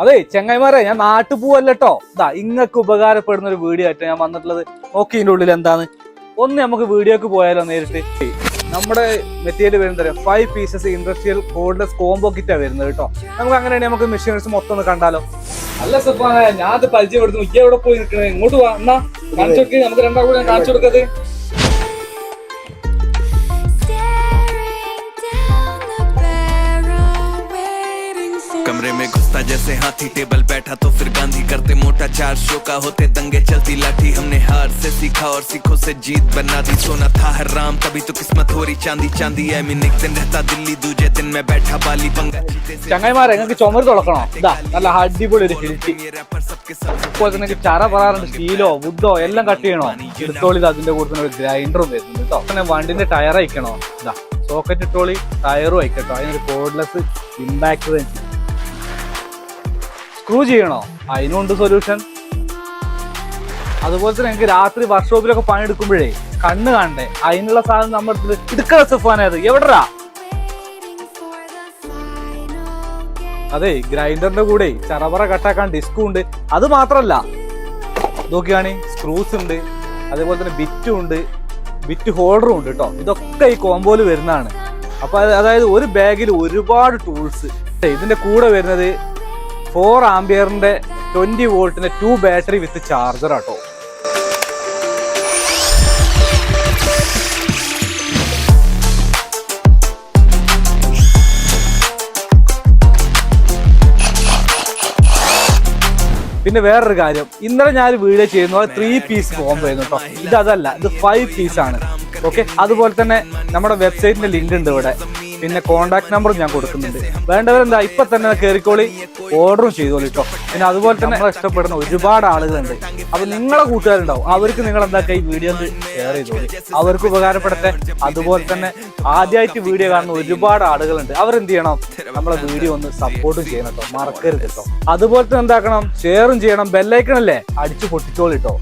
അതെ ചെങ്ങായിമാരെ, ഞാൻ നാട്ടിൽ പോവല്ലോ. ഇതാ ഇങ്ങക്ക് ഉപകാരപ്പെടുന്ന ഒരു വീഡിയോ ആയിട്ട് ഞാൻ വന്നിട്ടുള്ളത്. നോക്കി ഇതിന്റെ ഉള്ളിൽ എന്താണ് ഒന്ന് നമുക്ക് വീഡിയോക്ക് പോയാലോ നേരിട്ട്. നമ്മുടെ മെറ്റീരിയൽ വരുന്നത് 5 പീസസ് ഇൻഡസ്ട്രിയൽ കോഡ്ലെസ് കോംബോ കിറ്റാണ് വരുന്നത് കേട്ടോ. നമുക്ക് അങ്ങനെയാണെങ്കിൽ നമുക്ക് മെഷീൻസ് മൊത്തം ഒന്ന് കണ്ടാലോ. അല്ല സഫാന, ഞാൻ അത് പരിചയപ്പെടുത്തുന്നു. ഇജ്ജ് എവിടെ പോയി നിൽക്കണേ? ഇങ്ങോട്ട് വാ, എന്നാ കാണിച്ചു കൊടുക്ക്. നമുക്ക് രണ്ടാം കൂടെ കാണിച്ചു കൊടുക്കത്. कमरे में घुसता जैसे हाथी टेबल बैठा तो फिर गांधी करते मोटा 4 शो का होते दंगे चलती लाठी हमने हार से सीखा और सीखों से जीत बना दी सोना था हराम तभी तो किस्मत हो रही चांदी चांदी है मैं एक दिन रहता दिल्ली दूजे दिन मैं बैठा बाली पंगा ചങ്ങായിമാരെ, നിങ്ങൾക്ക് ചുമര് തുറക്കണോ? ഇതാ നല്ല അടിപൊളി ഒരു ഹിൽറ്റി. ഇപ്പോൾ തന്നെ ചറ പറയാറുണ്ട്, സ്റ്റീലോ വുഡോ എല്ലാം കട്ട് ചെയ്യണോ? എടുത്തോളി. അതിന്റെ കൂടെ ഒരു ഗ്രൈൻഡറും വരുന്നുണ്ട് കേട്ടോ. പിന്നെ വണ്ടിന്റെ ടയർ അയക്കണോ? ഇതാ സോക്കറ്റ് ഇട്ടോളി, ടയറും അയക്കട്ടോ. അതിനൊരു കോഡ്ലെസ് ഇമ്പാക്ട് തന്നെ. സ്ക്രൂ ചെയ്യണോ? അതിനുണ്ട് സൊല്യൂഷൻ. അതുപോലെ തന്നെ എനിക്ക് രാത്രി വർക്ക്ഷോപ്പിലൊക്കെ പണിയെടുക്കുമ്പോഴേ കണ്ണ് കാണണ്ടേ, അതിനുള്ള സാധനം നമ്മുടെ എടുക്കണ സഫാനത് എവിടെടാ? അതെ, ഗ്രൈൻഡറിന്റെ കൂടെ ചറപറ കട്ടാക്കാൻ ഡിസ്കും ഉണ്ട്. അത് മാത്രല്ല, നോക്കിയാണ് സ്ക്രൂസ് ഉണ്ട്, അതേപോലെ തന്നെ ബിറ്റും ഉണ്ട്, ബിറ്റ് ഹോൾഡറും ഉണ്ട് കേട്ടോ. ഇതൊക്കെ ഈ കോമ്പോയിൽ വരുന്നതാണ്. അപ്പൊ അതായത് ഒരു ബാഗിൽ ഒരുപാട് ടൂൾസ്. ഇതിന്റെ കൂടെ വരുന്നത് 4 ആംപിയറിന്റെ 20 വോൾട്ടിന്റെ 2 ബാറ്ററി വിത്ത് ചാർജർ ആട്ടോ. പിന്നെ വേറൊരു കാര്യം, ഇന്നലെ ഞാൻ വീഡിയോ ചെയ്യുന്നത് 3 പീസ് കോംബോ ആയിരുന്നു കേട്ടോ. ഇതല്ല, ഇത് 5 പീസാണ്. ഓക്കെ, അതുപോലെ തന്നെ നമ്മുടെ വെബ്സൈറ്റിന്റെ ലിങ്ക് ഉണ്ട് ഇവിടെ. പിന്നെ കോൺടാക്ട് നമ്പറും ഞാൻ കൊടുക്കുന്നുണ്ട്. വേണ്ടവരെന്താ ഇപ്പൊ തന്നെ കയറിക്കോളി, ഓർഡറും ചെയ്തോളി കേട്ടോ. പിന്നെ അതുപോലെ തന്നെ നമ്മളെ ഇഷ്ടപ്പെടുന്ന ഒരുപാട് ആളുകളുണ്ട്. അപ്പൊ നിങ്ങളെ കൂട്ടുകാരുണ്ടാവും, അവർക്ക് നിങ്ങൾ എന്താ ഈ വീഡിയോ ഷെയർ ചെയ്തോളി, അവർക്ക് ഉപകാരപ്പെടട്ടെ. അതുപോലെ തന്നെ ആദ്യമായിട്ട് വീഡിയോ കാണുന്ന ഒരുപാട് ആളുകളുണ്ട്. അവരെന്ത് ചെയ്യണം? നമ്മളെ വീഡിയോ ഒന്ന് സപ്പോർട്ടും ചെയ്യണം കേട്ടോ, മറക്കരുത് കേട്ടോ. അതുപോലെ തന്നെ എന്താക്കണം? ഷെയറും ചെയ്യണം. ബെല്ലൈക്കണല്ലേ അടിച്ചു പൊട്ടിച്ചോളി കേട്ടോ.